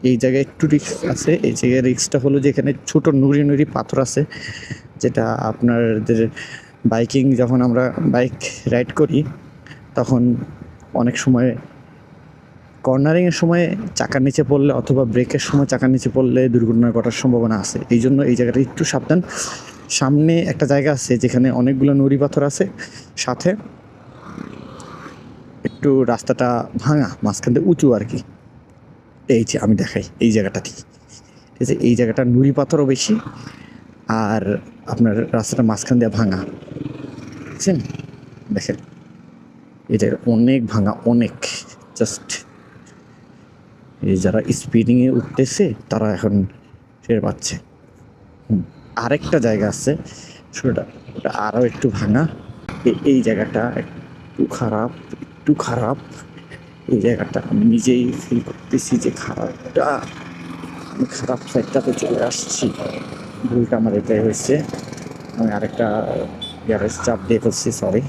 এই জায়গায় একটু রিস্ক আছে। এই জায়গায় রিস্কটা হলো যে এখানে ছোট নুড়ি নুড়ি পাথর আছে, যেটা আপনাদের বাইকিং যখন আমরা বাইক রাইড করি তখন অনেক সময় কর্নারিংয়ের সময় চাকার নিচে পড়লে অথবা ব্রেকের সময় চাকার নিচে পড়লে দুর্ঘটনা ঘটার সম্ভাবনা আছে। এই জন্য এই জায়গাটা একটু সাবধান। সামনে একটা জায়গা আছে যেখানে অনেকগুলো নুড়ি পাথর আছে, সাথে একটু রাস্তাটা ভাঙা, মাঝখান থেকে উঁচু আর কি। এই যে আমি দেখাই এই জায়গাটা ঠিক আছে, এই জায়গাটা নুড়ি পাথরও বেশি আর আপনার রাস্তাটা মাঝখান দিয়ে ভাঙা, বুঝছেন? দেখেন এটা অনেক ভাঙা, অনেক। জাস্ট এই যারা স্পিডিংয়ে উঠতেছে তারা এখন টের পাচ্ছে। আরেকটা জায়গা আছে সেটা, ওটা আরও একটু ভাঙা। এই জায়গাটা একটু খারাপ, একটু খারাপ। এই জায়গাটা আমি নিজেই ফিল করতেছি যে খারাপটা, আমি খারাপ সাইডটাতে চলে আসছি। ভুলটা আমার এটাই হয়েছে, আমি আরেকটা গ্যারেজ চাপ দিয়ে ফেলছি, সরি।